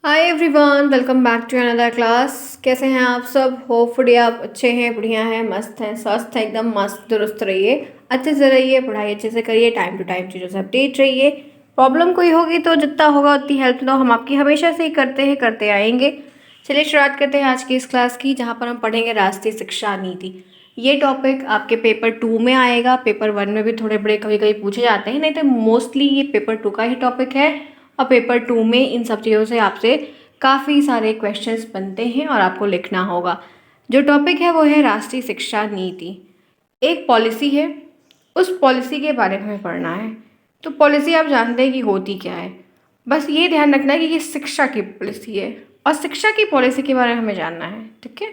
Hi everyone, welcome back to another class. कैसे हैं आप सब? होपफुली आप अच्छे हैं, बढ़िया हैं, मस्त हैं, स्वस्थ हैं, एकदम मस्त दुरुस्त रहिए, अच्छे से रहिए, पढ़ाई अच्छे से करिए, टाइम टू टाइम चीज़ों से अपडेट रहिए। प्रॉब्लम कोई होगी तो जितना होगा उतनी हेल्प लो, हम आपकी हमेशा से ही करते हैं, करते आएंगे। चलिए शुरुआत करते हैं आज की इस क्लास की, जहाँ पर हम पढ़ेंगे राष्ट्रीय शिक्षा नीति। ये टॉपिक आपके पेपर 2 में आएगा। पेपर 1 में भी थोड़े बड़े कभी कभी पूछे जाते हैं, नहीं तो मोस्टली ये पेपर 2 का ही टॉपिक है। और पेपर 2 में इन सब चीज़ों से आपसे काफ़ी सारे क्वेश्चंस बनते हैं और आपको लिखना होगा। जो टॉपिक है वो है राष्ट्रीय शिक्षा नीति। एक पॉलिसी है, उस पॉलिसी के बारे में हमें पढ़ना है। तो पॉलिसी आप जानते हैं कि होती क्या है, बस ये ध्यान रखना है कि ये शिक्षा की पॉलिसी है और शिक्षा की पॉलिसी के बारे में हमें जानना है। ठीक है,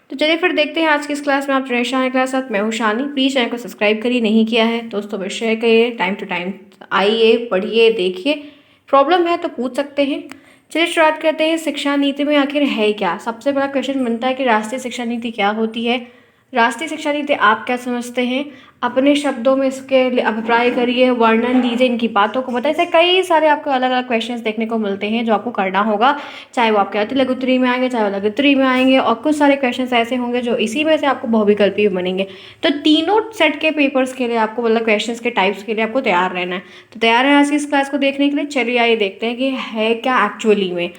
तो चलिए फिर देखते हैं आज की इस क्लास में। आप जुड़े शानी क्लास साथ, मैं हूँ शानी। प्लीज़ चैनल को सब्सक्राइब करिए, नहीं किया है दोस्तों में शेयर करिए, टाइम टू टाइम आइए, पढ़िए, देखिए। प्रॉब्लम है तो पूछ सकते हैं। चलिए शुरुआत करते हैं। शिक्षा नीति में आखिर है क्या? सबसे बड़ा क्वेश्चन बनता है कि राष्ट्रीय शिक्षा नीति क्या होती है। राष्ट्रीय शिक्षा नीति आप क्या समझते हैं? अपने शब्दों में इसके अभिप्राय करिए, वर्णन दीजिए, इनकी बातों को बताइए। ऐसे कई सारे आपको अलग अलग क्वेश्चंस देखने को मिलते हैं जो आपको करना होगा, चाहे वो आपके अति लघु उत्तरी में आएंगे, चाहे वो लघु उत्तरी में आएंगे, और कुछ सारे क्वेश्चंस ऐसे होंगे जो इसी में से आपको बहुविकल्पी भी बनेंगे। तो तीनों सेट के पेपर्स के लिए आपको, मतलब क्वेश्चंस के टाइप्स के लिए आपको तैयार रहना है। तो तैयार है आज की इस क्लास को देखने के लिए? चलिए आइए देखते हैं कि है क्या एक्चुअली में।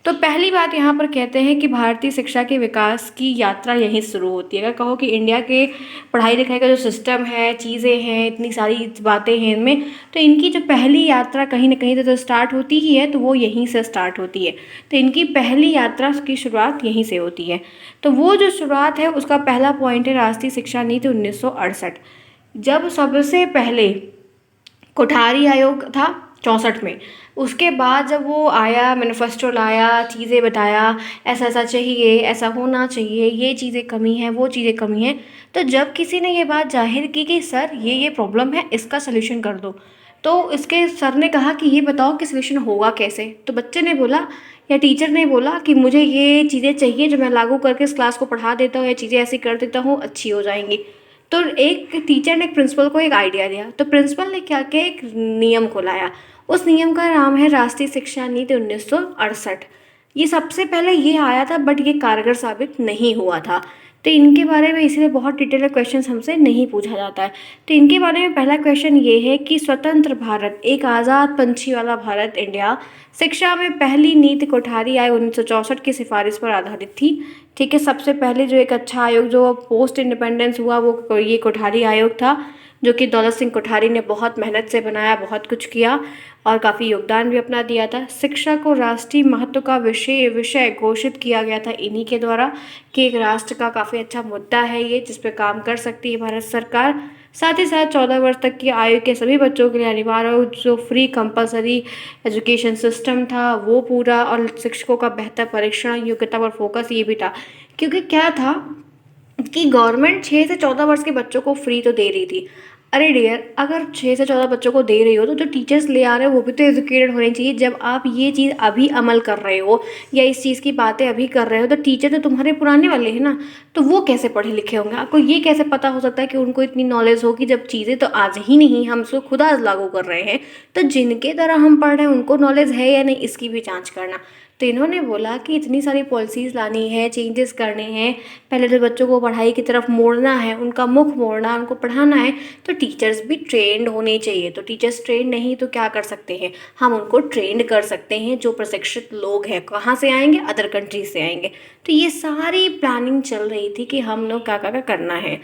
तो पहली बात यहाँ पर कहते हैं कि भारतीय शिक्षा के विकास की यात्रा यहीं शुरू होती है। अगर कहो कि इंडिया के पढ़ाई लिखाई का जो सिस्टम है, चीज़ें हैं, इतनी सारी बातें हैं इनमें, तो इनकी जो पहली यात्रा कहीं ना कहीं तो स्टार्ट होती ही है, तो वो यहीं से स्टार्ट होती है। तो इनकी पहली यात्रा की शुरुआत यहीं से होती है। तो वो जो शुरुआत है उसका पहला पॉइंट है राष्ट्रीय शिक्षा नीति 1968। जब सबसे पहले कोठारी आयोग था 64 में, उसके बाद जब वो आया, मैनिफेस्टो लाया, चीज़ें बताया, ऐसा ऐसा चाहिए, ऐसा होना चाहिए, ये चीज़ें कमी है, वो चीज़ें कमी है। तो जब किसी ने ये बात जाहिर की कि सर ये प्रॉब्लम है, इसका सलूशन कर दो, तो इसके सर ने कहा कि ये बताओ कि सलूशन होगा कैसे। तो बच्चे ने बोला या टीचर ने बोला कि मुझे ये चीज़ें चाहिए जो मैं लागू करके इस क्लास को पढ़ा देता हूँ, या चीज़ें ऐसी कर देता हूँ, अच्छी हो जाएंगी। तो एक टीचर ने एक प्रिंसिपल को एक आइडिया दिया, तो प्रिंसिपल ने क्या किया, एक नियम को लाया। उस नियम का नाम है राष्ट्रीय शिक्षा नीति 1968। ये सबसे पहले ये आया था, बट ये कारगर साबित नहीं हुआ था। तो इनके बारे में इसलिए बहुत डिटेल क्वेश्चन हमसे नहीं पूछा जाता है। तो इनके बारे में पहला क्वेश्चन ये है कि स्वतंत्र भारत, एक आज़ाद पंछी वाला भारत इंडिया, शिक्षा में पहली नीति कोठारी आयोग 1964 की सिफारिश पर आधारित थी। ठीक है, सबसे पहले जो एक अच्छा आयोग जो पोस्ट इंडिपेंडेंस हुआ वो ये कोठारी आयोग था, जो कि दौलत सिंह कोठारी ने बहुत मेहनत से बनाया, बहुत कुछ किया और काफ़ी योगदान भी अपना दिया था। शिक्षा को राष्ट्रीय महत्व का विषय विषय घोषित किया गया था इन्हीं के द्वारा, कि एक राष्ट्र का काफ़ी अच्छा मुद्दा है ये, जिस पे काम कर सकती है भारत सरकार। साथ ही साथ 14 वर्ष तक की आयु के सभी बच्चों के लिए अनिवार्य जो फ्री कंपलसरी एजुकेशन सिस्टम था वो पूरा, और शिक्षकों का बेहतर परीक्षण योग्यता पर फोकस ये भी था। क्योंकि क्या था कि गवर्नमेंट 6 से 14 वर्ष के बच्चों को फ्री तो दे रही थी। अरे डियर, अगर 6 से 14 बच्चों को दे रही हो तो जो टीचर्स ले आ रहे हो वो भी तो एजुकेटेड होने चाहिए। जब आप ये चीज़ अभी अमल कर रहे हो या इस चीज़ की बातें अभी कर रहे हो, तो टीचर तो तुम्हारे पुराने वाले हैं ना, तो वो कैसे पढ़े लिखे होंगे? आपको ये कैसे पता हो सकता है कि उनको इतनी नॉलेज होगी, जब चीज़ें तो आज ही नहीं, हम उसको खुद आज लागू कर रहे हैं। तो जिनके द्वारा हम पढ़ रहे हैं उनको नॉलेज है या नहीं, इसकी भी जाँच करना। तो इन्होंने बोला कि इतनी सारी पॉलिसीज़ लानी है, चेंजेस करने हैं, पहले तो बच्चों को पढ़ाई की तरफ मोड़ना है, उनका मुख मोड़ना, उनको पढ़ाना है, तो टीचर्स भी ट्रेंड होने चाहिए। तो टीचर्स ट्रेंड नहीं तो क्या कर सकते हैं, हम उनको ट्रेंड कर सकते हैं। जो प्रशिक्षित लोग हैं कहाँ से आएंगे? अदर कंट्री से आएंगे। तो ये सारी प्लानिंग चल रही थी कि हम लोग क्या क्या करना है।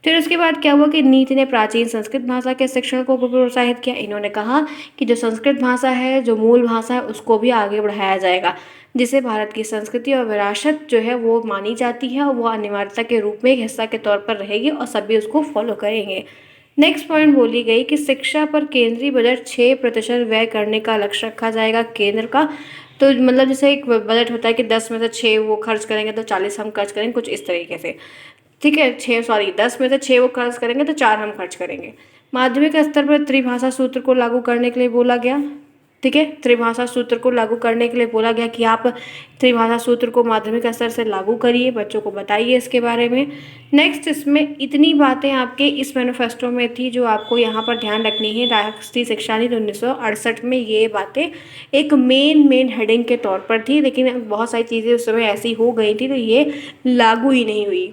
फिर उसके बाद क्या हुआ कि नीति ने प्राचीन संस्कृत भाषा के शिक्षण को प्रोत्साहित किया। इन्होंने कहा कि जो संस्कृत भाषा है, जो मूल भाषा है, उसको भी आगे बढ़ाया जाएगा, जिसे भारत की संस्कृति और विरासत जो है वो मानी जाती है, और वो अनिवार्यता के रूप में एक हिस्सा के तौर पर रहेगी और सभी उसको फॉलो करेंगे। नेक्स्ट पॉइंट बोली गई कि शिक्षा पर केंद्रीय बजट 6% व्यय करने का लक्ष्य रखा जाएगा केंद्र का। तो मतलब जैसे एक बजट होता है कि 10 में से 6 वो खर्च करेंगे तो 40 हम खर्च करेंगे, कुछ इस तरीके से। ठीक है, 10 में से 6 वो खर्च करेंगे तो 4 हम खर्च करेंगे। माध्यमिक स्तर पर त्रिभाषा सूत्र को लागू करने के लिए बोला गया। ठीक है। त्रिभाषा सूत्र को लागू करने के लिए बोला गया कि आप त्रिभाषा सूत्र को माध्यमिक स्तर से लागू करिए, बच्चों को बताइए इसके बारे में। नेक्स्ट, इसमें इतनी बातें आपके इस मैनिफेस्टो में थी जो आपको यहाँ पर ध्यान रखनी है। राष्ट्रीय शिक्षा नीति 1968 में ये बातें एक मेन हेडिंग के तौर पर थी, लेकिन बहुत सारी चीज़ें उस समय ऐसी हो गई थी तो ये लागू ही नहीं हुई।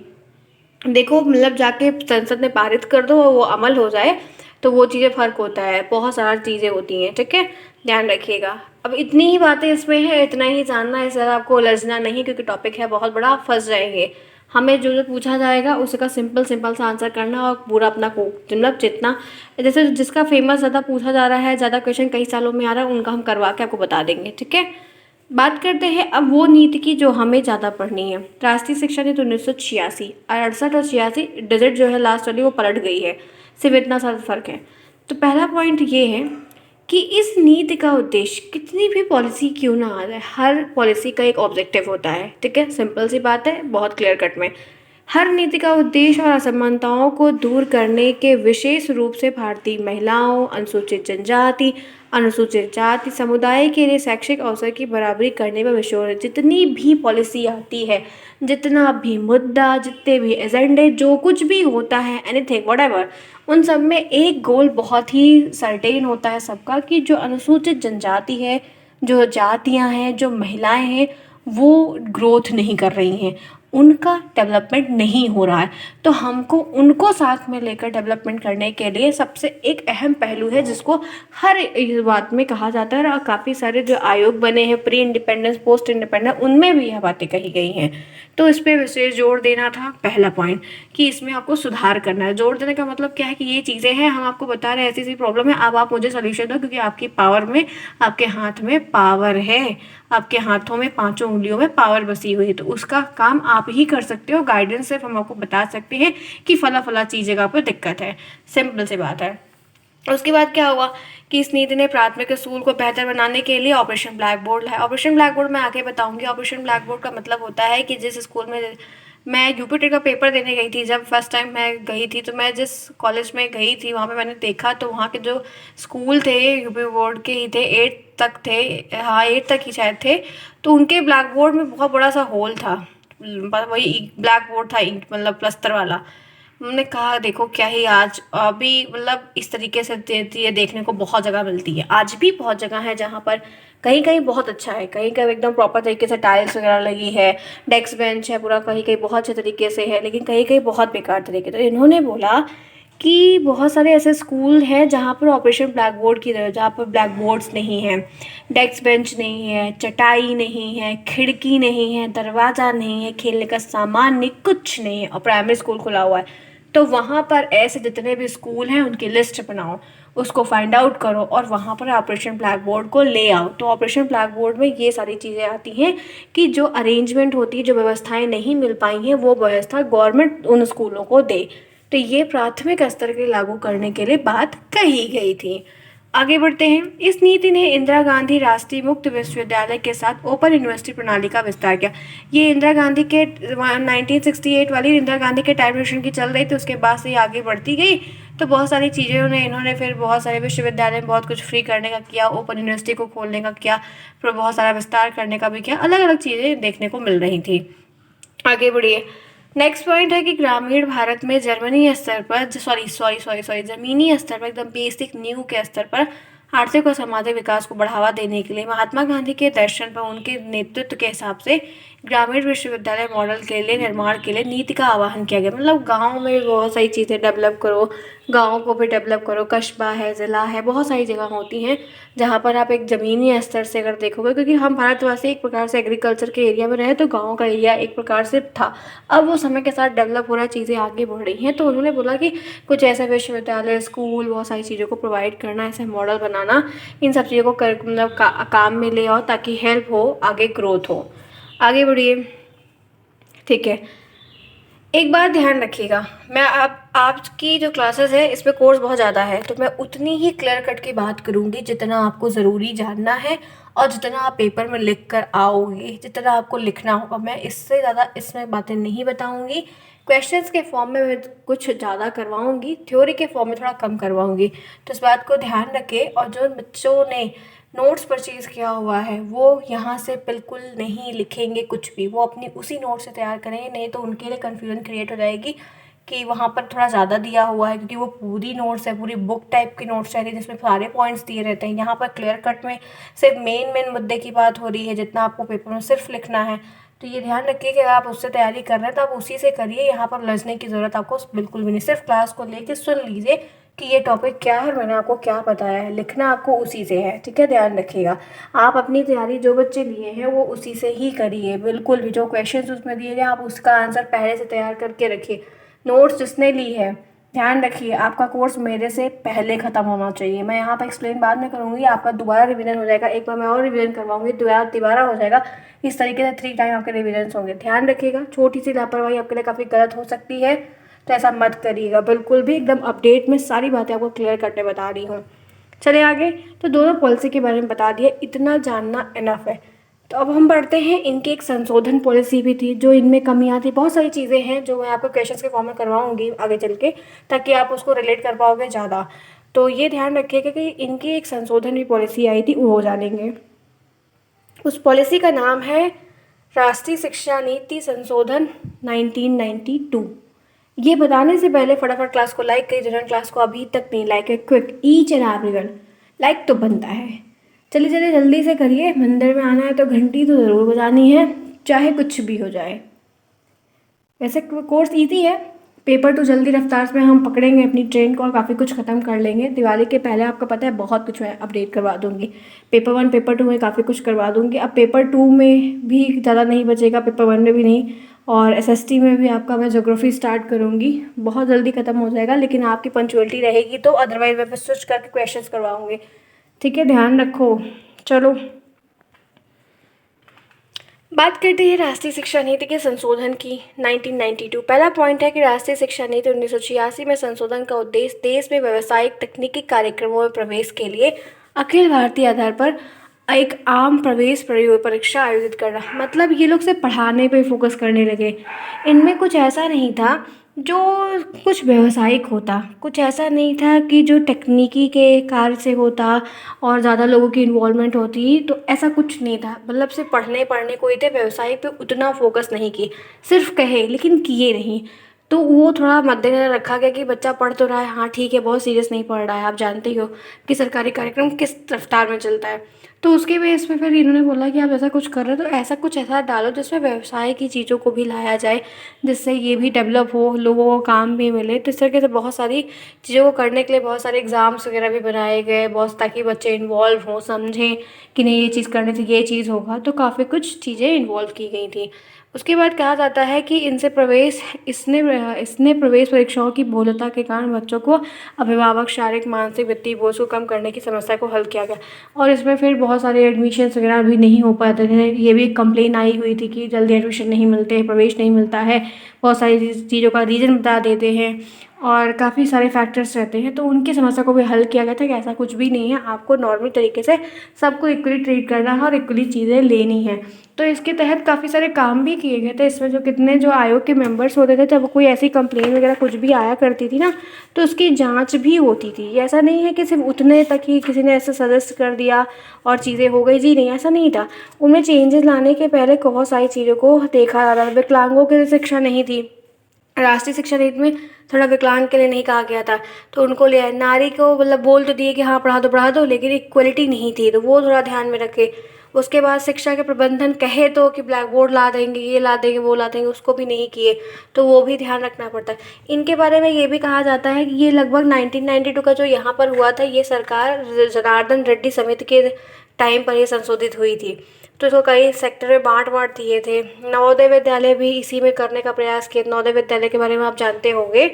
देखो, मतलब जाके संसद में पारित कर दो और वो अमल हो जाए तो वो चीज़ें फ़र्क होता है, बहुत सारी चीज़ें होती हैं, ठीक है, ध्यान रखिएगा। अब इतनी ही बातें इसमें है, इतना ही जानना है, ज़्यादा आपको उलझना नहीं, क्योंकि टॉपिक है बहुत बड़ा, फंस जाएंगे। हमें जो पूछा जाएगा उसका सिंपल सा आंसर करना और पूरा अपना को मतलब जितना, जैसे जिसका फेमस ज़्यादा पूछा जा रहा है, ज़्यादा क्वेश्चन कई सालों में आ रहा है, उनका हम करवा के आपको बता देंगे, ठीक है। बात करते हैं अब वो नीति की जो हमें ज़्यादा पढ़नी है। राष्ट्रीय शिक्षा नीति 1986, 68 और 86 डिजिट जो है लास्ट वाली वो पलट गई है, सिर्फ इतना सा फर्क है। तो पहला पॉइंट ये है कि इस नीति का उद्देश्य, कितनी भी पॉलिसी क्यों ना आ जाए, हर पॉलिसी का एक ऑब्जेक्टिव होता है, ठीक है, सिंपल सी बात है, बहुत क्लियर कट में। हर नीति का उद्देश्य और असमानताओं को दूर करने के विशेष रूप से भारतीय महिलाओं, अनुसूचित जनजाति, अनुसूचित जाति समुदाय के लिए शैक्षिक अवसर की बराबरी करने पर विशोर है। जितनी भी पॉलिसी आती है, जितना भी मुद्दा, जितने भी एजेंडे, जो कुछ भी होता है, एनीथिंग व्हाटएवर, उन सब में एक गोल बहुत ही सर्टेन होता है सबका, कि जो अनुसूचित जनजाति है, जो जातियां हैं, जो महिलाएं हैं, वो ग्रोथ नहीं कर रही हैं, उनका डेवलपमेंट नहीं हो रहा है। तो हमको उनको साथ में लेकर डेवलपमेंट करने के लिए सबसे एक अहम पहलू है, जिसको हर इस बात में कहा जाता है, और काफ़ी सारे जो आयोग बने हैं, प्री इंडिपेंडेंस, पोस्ट इंडिपेंडेंस, उनमें भी यह बातें कही गई हैं। तो इस पर विशेष जोर देना था पहला पॉइंट, कि इसमें आपको सुधार करना है। जोर देने का मतलब क्या है कि ये चीज़ें हैं, हम आपको बता रहे हैं ऐसी ऐसी प्रॉब्लम है, अब आप मुझे सोल्यूशन दो, क्योंकि आपकी पावर में, आपके हाथ में पावर है, आपके हाथों में, पांचों उंगलियों में पावर बसी हुई है, तो उसका काम आप ही कर सकते हो। गाइडेंस सिर्फ हम आपको बता सकते हैं कि फला चीज़ जगह पर दिक्कत है, सिंपल सी बात है। उसके बाद क्या हुआ कि इस नीति ने प्राथमिक स्कूल को बेहतर बनाने के लिए ऑपरेशन ब्लैक बोर्ड लाया। ऑपरेशन ब्लैक बोर्ड मैं आगे बताऊंगी। ऑपरेशन ब्लैक बोर्ड का मतलब होता है कि जिस स्कूल में मैं यूपी टेट का पेपर देने गई थी, जब फर्स्ट टाइम मैं गई थी, तो मैं जिस कॉलेज में गई थी वहाँ पे मैंने देखा, तो वहाँ के जो स्कूल थे यूपी बोर्ड के ही थे, 8 तक थे, हाँ 8 तक ही शायद थे, तो उनके ब्लैक बोर्ड में बहुत बड़ा सा होल था, वही ब्लैक बोर्ड था, मतलब प्लस्तर वाला। हमने कहा देखो क्या ही, आज अभी मतलब इस तरीके से ये देखने को बहुत जगह मिलती है, आज भी बहुत जगह है जहाँ पर कहीं कहीं बहुत अच्छा है, कहीं कहीं एकदम प्रॉपर तरीके से टाइल्स वगैरह लगी है, डेस्क बेंच है पूरा, कहीं कहीं बहुत अच्छे तरीके से है, लेकिन कहीं कहीं बहुत बेकार तरीके। तो इन्होंने बोला कि बहुत सारे ऐसे स्कूल हैं जहाँ पर ऑपरेशन ब्लैक बोर्ड की तरह, जहाँ पर ब्लैक बोर्ड्स नहीं हैं, डेस्क बेंच नहीं है, चटाई नहीं है, खिड़की नहीं है, दरवाज़ा नहीं है, खेलने का सामान नहीं, कुछ नहीं है, और प्राइमरी स्कूल खुला हुआ है। तो वहाँ पर ऐसे जितने भी स्कूल हैं उनकी लिस्ट बनाओ, उसको फाइंड आउट करो और वहाँ पर ऑपरेशन ब्लैक बोर्ड को ले आओ। तो ऑपरेशन ब्लैक बोर्ड में ये सारी चीज़ें आती हैं कि जो अरेंजमेंट होती है, जो व्यवस्थाएं नहीं मिल पाई हैं, वो व्यवस्था गवर्नमेंट उन स्कूलों को दे। तो ये प्राथमिक स्तर के लागू करने के लिए बात कही गई थी। आगे बढ़ते हैं। इस नीति ने इंदिरा गांधी राष्ट्रीय मुक्त विश्वविद्यालय के साथ ओपन यूनिवर्सिटी प्रणाली का विस्तार किया। ये इंदिरा गांधी के 1968 वाली इंदिरा गांधी के टाइम मिशन की चल रही थी, उसके बाद से ये आगे बढ़ती गई। तो बहुत सारी चीज़ें इन्होंने फिर बहुत सारे विश्वविद्यालय में बहुत कुछ फ्री करने का किया, ओपन यूनिवर्सिटी को खोलने का किया, फिर बहुत सारा विस्तार करने का भी किया, अलग अलग चीज़ें देखने को मिल रही थी। आगे बढ़िए। नेक्स्ट पॉइंट है कि ग्रामीण भारत में जर्मनी स्तर पर ज़मीनी स्तर पर, एकदम बेसिक नींव के स्तर पर आर्थिक और सामाजिक विकास को बढ़ावा देने के लिए महात्मा गांधी के दर्शन पर उनके नेतृत्व के हिसाब से ग्रामीण विश्वविद्यालय मॉडल के लिए निर्माण के लिए नीति का आह्वान किया गया। मतलब गांव में बहुत सारी चीज़ें डेवलप करो, गाँव को भी डेवलप करो, कस्बा है, ज़िला है, बहुत सारी जगह होती हैं जहाँ पर आप एक ज़मीनी स्तर से अगर देखोगे, क्योंकि हम भारतवासी एक प्रकार से एग्रीकल्चर के एरिया में रहे, तो गाँव का एरिया एक प्रकार से था। अब वो समय के साथ डेवलप हो रहा है, चीज़ें आगे बढ़ रही हैं, तो उन्होंने बोला कि कुछ ऐसे विश्वविद्यालय, स्कूल, बहुत सारी चीज़ों को प्रोवाइड करना, ऐसे मॉडल बनाना, इन सब चीज़ों को मतलब काम में ले आओ ताकि हेल्प हो, आगे ग्रोथ हो। आगे बढ़िए, ठीक है। एक बात ध्यान रखिएगा, मैं आपकी जो क्लासेस है इसमें कोर्स बहुत ज़्यादा है, तो मैं उतनी ही क्लियर कट की बात करूँगी जितना आपको ज़रूरी जानना है और जितना आप पेपर में लिख कर आओगे, जितना आपको लिखना होगा। मैं इससे ज़्यादा इसमें बातें नहीं बताऊँगी। क्वेश्चंस के फॉर्म में मैं कुछ ज़्यादा करवाऊँगी, थ्योरी के फॉर्म में थोड़ा कम करवाऊँगी, तो इस बात को ध्यान रखें। और जो बच्चों ने नोट्स परचेज़ किया हुआ है वो यहाँ से बिल्कुल नहीं लिखेंगे कुछ भी, वो अपनी उसी नोट से तैयार करेंगे, नहीं तो उनके लिए कन्फ्यूजन क्रिएट हो जाएगी कि वहाँ पर थोड़ा ज़्यादा दिया हुआ है, क्योंकि वो पूरी नोट्स है, पूरी बुक टाइप की नोट्स रहती है जिसमें सारे पॉइंट्स दिए रहते हैं। यहाँ पर क्लियर कट में सिर्फ मेन मुद्दे की बात हो रही है, जितना आपको पेपर में सिर्फ लिखना है। तो ये ध्यान रखिए कि अगर आप उससे तैयारी कर रहे हैं तो आप उसी से करिए, यहाँ पर लजने की ज़रूरत आपको बिल्कुल भी नहीं। सिर्फ क्लास को लेके सुन लीजिए कि ये टॉपिक क्या है और मैंने आपको क्या बताया है, लिखना आपको उसी से है, ठीक है, ध्यान रखिएगा। आप अपनी तैयारी जो बच्चे लिए हैं वो उसी से ही करिए, बिल्कुल भी जो क्वेश्चंस उसमें दिए गए आप उसका आंसर पहले से तैयार करके रखिए। नोट्स जिसने ली है ध्यान रखिए आपका कोर्स मेरे से पहले ख़त्म होना चाहिए। मैं यहाँ पर एक्सप्लेन बाद में करूँगी, आपका दोबारा रिवीजन हो जाएगा, एक बार मैं और रिवीजन करवाऊँगी, दोबारा हो जाएगा। इस तरीके से 3 टाइम आपके रिवीजन होंगे। ध्यान रखिएगा, छोटी सी लापरवाही आपके लिए काफ़ी गलत हो सकती है, तो ऐसा मत करिएगा बिल्कुल भी। एकदम अपडेट में सारी बातें आपको क्लियर करने बता रही हूँ। चले आगे, तो दोनों पॉलिसी के बारे में बता दिया, इतना जानना इनफ है। तो अब हम बढ़ते हैं, इनकी एक संशोधन पॉलिसी भी थी जो इनमें कमियां थी, बहुत सारी चीज़ें हैं जो मैं आपको क्वेश्चंस के फॉर्म में करवाऊंगी आगे चल के, ताकि आप उसको रिलेट कर पाओगे ज़्यादा। तो ये ध्यान रखिएगा कि इनकी एक संशोधन भी पॉलिसी आई थी, वो जानेंगे। उस पॉलिसी का नाम है राष्ट्रीय शिक्षा नीति संशोधन 1992। ये बताने से पहले फटाफट क्लास को लाइक करिए, जिन्होंने क्लास को अभी तक नहीं लाइक है, quick each and everyone, like तो बनता है। चलिए चलिए जल्दी से करिए, मंदिर में आना है तो घंटी तो ज़रूर बजानी है, चाहे कुछ भी हो जाए। वैसे कोर्स ईजी है, पेपर तो जल्दी रफ्तार में हम पकड़ेंगे अपनी ट्रेन को और काफ़ी कुछ ख़त्म कर लेंगे। दिवाली के पहले आपका पता है बहुत कुछ मैं अपडेट करवा दूंगी, पेपर 1 पेपर 2 में काफ़ी कुछ करवा दूंगी। अब पेपर 2 में भी ज़्यादा नहीं बचेगा, पेपर 1 में भी नहीं, और एसएसटी में भी आपका मैं ज्योग्राफी स्टार्ट करूँगी, बहुत जल्दी ख़त्म हो जाएगा, लेकिन आपकी पंचुअलिटी रहेगी तो, अदरवाइज मैं फिर स्विच करके क्वेश्चन करवाऊँगी, ठीक है, ध्यान रखो। चलो बात करते हैं राष्ट्रीय शिक्षा नीति के संशोधन की 1992। पहला पॉइंट है कि राष्ट्रीय शिक्षा नीति 1986 में संशोधन का उद्देश्य देश में व्यावसायिक तकनीकी कार्यक्रमों में प्रवेश के लिए अखिल भारतीय आधार पर एक आम प्रवेश परीक्षा आयोजित करना। मतलब ये लोग सिर्फ पढ़ाने पे फोकस करने लगे, इनमें कुछ ऐसा नहीं था जो कुछ व्यावसायिक होता, कुछ ऐसा नहीं था कि जो तकनीकी के कार्य से होता और ज़्यादा लोगों की इन्वॉल्वमेंट होती, तो ऐसा कुछ नहीं था। मतलब सिर्फ पढ़ने को ही थे, व्यवसाय पे उतना फोकस नहीं किए, सिर्फ कहे लेकिन किए नहीं। तो वो थोड़ा मद्देनजर रखा गया कि बच्चा पढ़ तो रहा है, हाँ ठीक है, बहुत सीरियस नहीं पढ़ रहा है, आप जानते ही हो कि सरकारी कार्यक्रम किस रफ्तार में चलता है। तो उसके बेस पे फिर इन्होंने बोला कि आप ऐसा कुछ कर रहे हो तो ऐसा कुछ ऐसा डालो जिसमें व्यवसाय की चीज़ों को भी लाया जाए, जिससे ये भी डेवलप हो, लोगों को काम भी मिले। तो इस तरीके से बहुत सारी चीज़ों को करने के लिए बहुत सारे एग्ज़ाम्स वगैरह भी बनाए गए, बहुत, ताकि बच्चे इन्वॉल्व हों, समझें कि नहीं ये चीज़ करने से ये चीज़ होगा, तो काफ़ी कुछ चीज़ें इन्वॉल्व की गई थी। उसके बाद कहा जाता है कि इसने प्रवेश परीक्षाओं की बहुलता के कारण बच्चों को अभिभावक शारीरिक मानसिक वित्तीय बोझ को कम करने की समस्या को हल किया गया। और इसमें फिर बहुत सारे एडमिशन्स वगैरह भी नहीं हो पाते थे, ये भी एक कंप्लेन आई हुई थी कि जल्दी एडमिशन नहीं मिलते, प्रवेश नहीं मिलता है, बहुत सारी चीज़ों का रीज़न बता देते हैं और काफ़ी सारे फैक्टर्स रहते हैं। तो उनकी समस्या को भी हल किया गया था कि ऐसा कुछ भी नहीं है, आपको नॉर्मल तरीके से सबको इक्वली ट्रीट करना है और इक्वली चीज़ें लेनी है। तो इसके तहत काफ़ी सारे काम भी किए गए थे। इसमें जो आयोग के मेंबर्स होते थे, जब कोई ऐसी कंप्लेन वगैरह कुछ भी आया करती थी ना, तो उसकी जांच भी होती थी। ऐसा नहीं है कि सिर्फ उतने तक ही किसी ने ऐसे सजेस्ट कर दिया और चीज़ें हो गई, जी नहीं, ऐसा नहीं था। उनमें चेंजेस लाने के पहले बहुत सारी चीज़ों को देखा जा रहा था। विकलांगों के लिए शिक्षा नहीं थी, राष्ट्रीय शिक्षा नीति में थोड़ा विकलांग के लिए नहीं कहा गया था, तो उनको लिया। नारी को मतलब बोल तो दिए कि हाँ पढ़ा दो, लेकिन इक्वलिटी नहीं थी, तो वो थोड़ा ध्यान में रखे। उसके बाद शिक्षा के प्रबंधन कहे तो कि ब्लैक बोर्ड ला देंगे, ये ला देंगे, वो ला देंगे, उसको भी नहीं किए, तो वो भी ध्यान रखना पड़ता है। इनके बारे में ये भी कहा जाता है कि ये लगभग 1992 का जो यहाँ पर हुआ था, ये सरकार जनार्दन रेड्डी समिति के टाइम पर ये संशोधित हुई थी। तो इसको कई सेक्टर में बाँट दिए थे। नवोदय विद्यालय भी इसी में करने का प्रयास किया। नवोदय विद्यालय के बारे में आप जानते होंगे,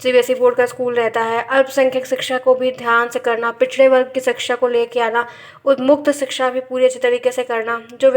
सीबीएसई बोर्ड का स्कूल रहता है। अल्पसंख्यक शिक्षा को भी ध्यान से करना, पिछड़े वर्ग की शिक्षा को लेके आना, उन्मुक्त शिक्षा भी पूरी अच्छी तरीके से करना, जो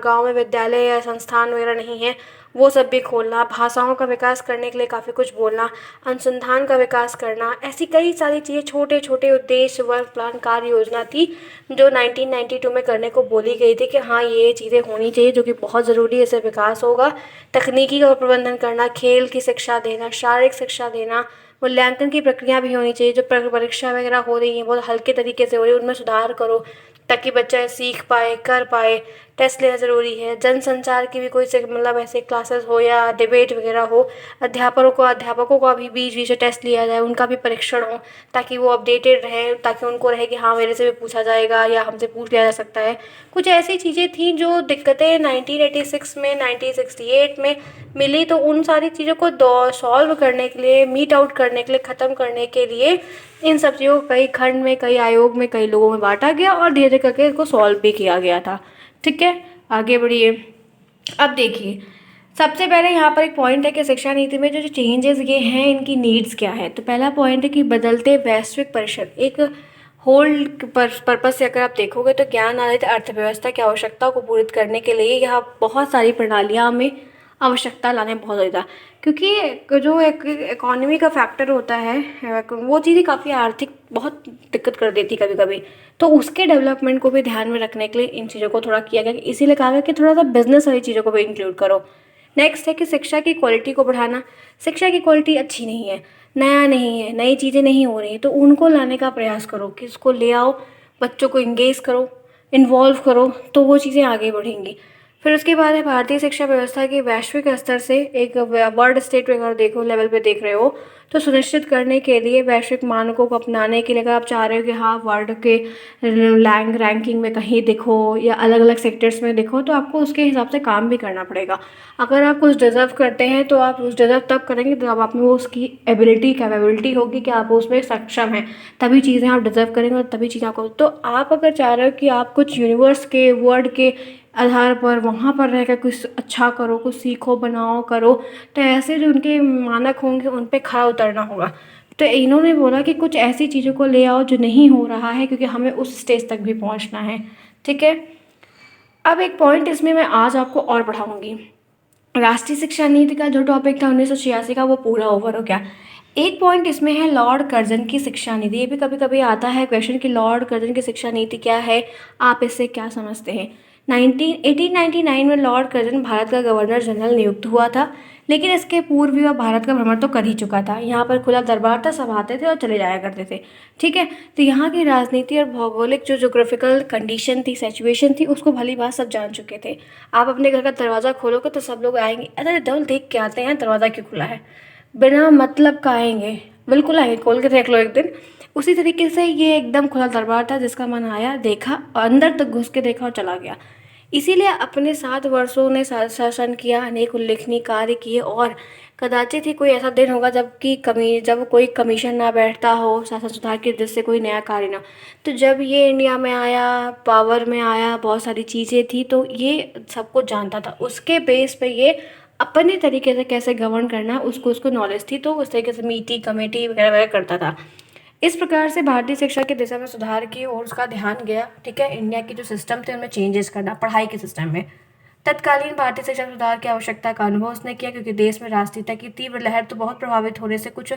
गाँव में विद्यालय या संस्थान वगैरह नहीं है वो सब भी खोलना, भाषाओं का विकास करने के लिए काफ़ी कुछ बोलना, अनुसंधान का विकास करना, ऐसी कई सारी चीज़ें, छोटे छोटे उद्देश्य, वर्क प्लान, कार्य योजना थी जो 1992 में करने को बोली गई थी कि हाँ ये चीज़ें होनी चाहिए, जो कि बहुत ज़रूरी है, इससे विकास होगा। तकनीकी का प्रबंधन करना, खेल की शिक्षा देना, शारीरिक शिक्षा देना, मूल्यांकन की प्रक्रिया भी होनी चाहिए। जो परीक्षा वगैरह हो रही है बहुत हल्के तरीके से हो रही है, उनमें सुधार करो। ताकि बच्चा सीख पाए, कर पाए। टेस्ट लेना ज़रूरी है। जनसंचार की भी कोई से मतलब ऐसे क्लासेस हो या डिबेट वगैरह हो, अध्यापकों का भी बीच बीच में टेस्ट लिया जाए, उनका भी परीक्षण हो, ताकि वो अपडेटेड रहें, ताकि उनको रहे कि हाँ मेरे से भी पूछा जाएगा या हमसे पूछ लिया जा सकता है। कुछ ऐसी चीज़ें थी जो दिक्कतें 1986 में 1968 में मिली, तो उन सारी चीज़ों को सॉल्व करने के लिए, मीट आउट करने के लिए, ख़त्म करने के लिए इन सब चीज़ों को कई खंड में, कई आयोग में, कई लोगों में बांटा गया और धीरे करके इसको सॉल्व भी किया गया था। ठीक है, आगे बढ़िए। अब देखिए, सबसे पहले यहाँ पर एक पॉइंट है कि शिक्षा नीति में जो चेंजेस ये हैं इनकी नीड्स क्या है। तो पहला पॉइंट है कि बदलते वैश्विक परिसर, एक होल पर्पज से अगर आप देखोगे तो ज्ञान आधारित अर्थव्यवस्था की आवश्यकताओं को पूरित करने के लिए यहाँ बहुत सारी प्रणालियाँ में आवश्यकता लाने बहुत ज़रूरी था, क्योंकि जो एक इकोनॉमी का फैक्टर होता है वो चीज़ें काफ़ी आर्थिक बहुत दिक्कत कर देती कभी कभी। तो उसके डेवलपमेंट को भी ध्यान में रखने के लिए इन चीज़ों को थोड़ा किया गया, इसीलिए कहा गया कि थोड़ा सा बिजनेस वाली चीज़ों को भी इंक्लूड करो। नेक्स्ट है कि शिक्षा की क्वालिटी को बढ़ाना। शिक्षा की क्वालिटी अच्छी नहीं है, नया नहीं है, नई चीज़ें नहीं हो रही, तो उनको लाने का प्रयास करो कि उसको ले आओ, बच्चों को इंगेज करो, इन्वॉल्व करो, तो वो चीज़ें आगे बढ़ेंगी। फिर उसके बाद है भारतीय शिक्षा व्यवस्था की वैश्विक स्तर से एक वर्ल्ड स्टेट अगर देखो लेवल पे देख रहे हो तो सुनिश्चित करने के लिए वैश्विक मानकों को अपनाने के लिए अगर आप चाह रहे हो कि हाँ वर्ल्ड के रैंकिंग में कहीं दिखो या अलग अलग सेक्टर्स में दिखो, तो आपको उसके हिसाब से काम भी करना पड़ेगा। अगर आप कुछ डिज़र्व करते हैं तो आप उस डिज़र्व तब करेंगे जब आप में वो उसकी एबिलिटी कैपेबिलिटी होगी कि आप उसमें सक्षम हैं, तभी चीज़ें आप डिज़र्व करेंगे और तभी चीज़ें आपको। तो आप अगर चाह रहे हो कि आप कुछ यूनिवर्स के वर्ल्ड के आधार पर वहाँ पर रहकर कुछ अच्छा करो, कुछ सीखो, बनाओ, करो, तो ऐसे जो उनके मानक होंगे उन पे खरा उतरना होगा। तो इन्होंने बोला कि कुछ ऐसी चीज़ों को ले आओ जो नहीं हो रहा है, क्योंकि हमें उस स्टेज तक भी पहुँचना है। ठीक है, अब एक पॉइंट इसमें मैं आज आपको और बढ़ाऊँगी। राष्ट्रीय शिक्षा नीति का जो टॉपिक था 1986 का वो पूरा ओवर हो गया। एक पॉइंट इसमें है लॉर्ड कर्जन की शिक्षा नीति। ये भी कभी कभी आता है क्वेश्चन कि लॉर्ड कर्जन की शिक्षा नीति क्या है, आप इससे क्या समझते हैं। 1899 में लॉर्ड कर्जन भारत का गवर्नर जनरल नियुक्त हुआ था, लेकिन इसके पूर्व भी वह भारत का भ्रमण तो कर ही चुका था। यहाँ पर खुला दरबार था, सब आते थे और चले जाया करते थे। ठीक है, तो यहाँ की राजनीति और भौगोलिक जो जोग्राफिकल कंडीशन थी, सिचुएशन थी, उसको भली बात सब जान चुके थे। आप अपने घर का दरवाज़ा खोलोगे तो सब लोग आएंगे, अरे डबल देख के आते हैं दरवाज़ा क्यों खुला है, बिना मतलब का आएंगे, बिल्कुल आएंगे, खोल के देख लो एक दिन। उसी तरीके से ये एकदम खुला दरबार था, जिसका मन आया देखा, अंदर तक घुस के देखा और चला गया। इसीलिए अपने 7 वर्षों ने शासन किया, अनेक उल्लेखनीय कार्य किए, और कदाचित ही कोई ऐसा दिन होगा जब कोई कमीशन ना बैठता हो शासन सुधार के, जिससे कोई नया कार्य ना। तो जब ये इंडिया में आया, पावर में आया, बहुत सारी चीज़ें थी, तो ये सब कुछ जानता था। उसके बेस पे ये अपने तरीके से कैसे गवर्न करना उसको नॉलेज थी, तो उस तरीके से मीटिंग कमेटी वगैरह वगैरह करता था। इस प्रकार से भारतीय शिक्षा की दिशा में सुधार की और उसका ध्यान गया। ठीक है, इंडिया के जो सिस्टम थे उनमें चेंजेस करना, पढ़ाई के सिस्टम में। तत्कालीन भारतीय शिक्षा सुधार की आवश्यकता का अनुभव उसने किया, क्योंकि देश में राष्ट्रीयता की तीव्र लहर तो बहुत प्रभावित होने से कुछ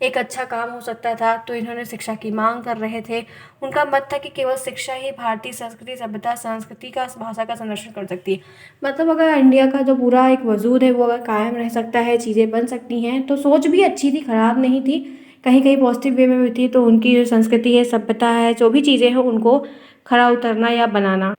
एक अच्छा काम हो सकता था, तो इन्होंने शिक्षा की मांग कर रहे थे। उनका मत था कि केवल शिक्षा ही भारतीय संस्कृति, सभ्यता, संस्कृति का, भाषा का संरक्षण कर सकती है। मतलब अगर इंडिया का जो पूरा एक वजूद है वो अगर कायम रह सकता है, चीज़ें बन सकती हैं, तो सोच भी अच्छी थी, खराब नहीं थी, कहीं कहीं पॉजिटिव वे में भी थी। तो उनकी जो संस्कृति है, सभ्यता है, जो भी चीज़ें हैं उनको खरा उतरना या बनाना।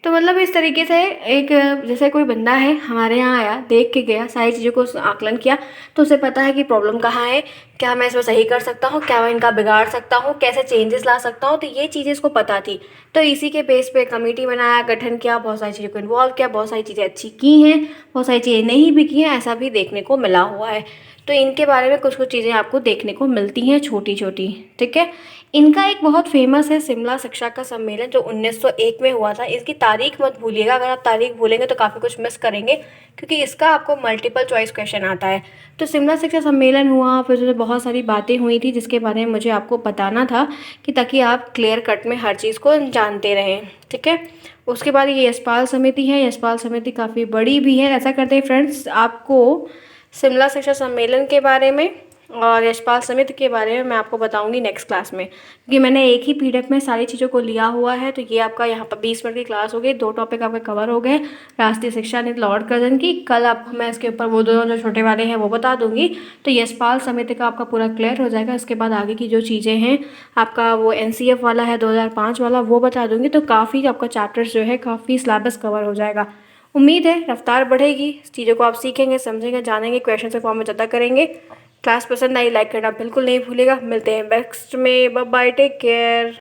तो मतलब इस तरीके से एक जैसे कोई बंदा है हमारे यहाँ आया, देख के गया, सारी चीज़ों को आकलन किया, तो उसे पता है कि प्रॉब्लम कहाँ है, क्या मैं इसमें सही कर सकता हूँ, क्या मैं इनका बिगाड़ सकता हूँ, कैसे चेंजेस ला सकता हूँ, तो ये चीज़ें इसको पता थी। तो इसी के बेस पे कमेटी बनाया, गठन किया, बहुत सारी चीज़ों को इन्वॉल्व किया, बहुत सारी चीज़ें अच्छी की हैं, बहुत सारी चीज़ें नहीं भी की हैं, ऐसा भी देखने को मिला हुआ है। तो इनके बारे में कुछ कुछ चीज़ें आपको देखने को मिलती हैं छोटी छोटी। ठीक है, इनका एक बहुत फेमस है शिमला शिक्षा का सम्मेलन, जो 1901 में हुआ था। इसकी तारीख मत भूलिएगा, अगर आप तारीख भूलेंगे तो काफ़ी कुछ मिस करेंगे, क्योंकि इसका आपको मल्टीपल चॉइस क्वेश्चन आता है। तो शिमला शिक्षा सम्मेलन हुआ, फिर उसमें बहुत सारी बातें हुई थी जिसके बारे में मुझे आपको बताना था, कि ताकि आप क्लियर कट में हर चीज़ को जानते रहें। ठीक है, उसके बाद ये यशपाल समिति है। यशपाल समिति काफ़ी बड़ी भी है। ऐसा करते हैं फ्रेंड्स, आपको शिमला शिक्षा सम्मेलन के बारे में और यशपाल समिति के बारे में मैं आपको बताऊंगी नेक्स्ट क्लास में, क्योंकि मैंने एक ही पीडीएफ में सारी चीज़ों को लिया हुआ है। तो ये आपका यहाँ पर 20 मिनट की क्लास हो गई, 2 टॉपिक आपके कवर हो गए, राष्ट्रीय शिक्षा नीति लॉर्ड कर्जन की। कल आपको मैं इसके ऊपर वो दोनों जो छोटे वाले हैं वो बता दूंगी। तो यशपाल समिति का आपका पूरा क्लियर हो जाएगा। इसके बाद आगे की जो चीज़ें हैं, आपका वो एनसीएफ वाला है 2005 वाला, वो बता दूंगी। तो काफ़ी आपका चैप्टर्स जो है, काफ़ी सिलेबस कवर हो जाएगा। उम्मीद है रफ्तार बढ़ेगी, चीज़ों को आप सीखेंगे, समझेंगे, जानेंगे, क्वेश्चन के फॉर्म में ज़्यादा करेंगे। क्लास पसंद आई लाइक करना बिल्कुल नहीं भूलेगा। मिलते हैं नेक्स्ट में, बाय बाय, टेक केयर।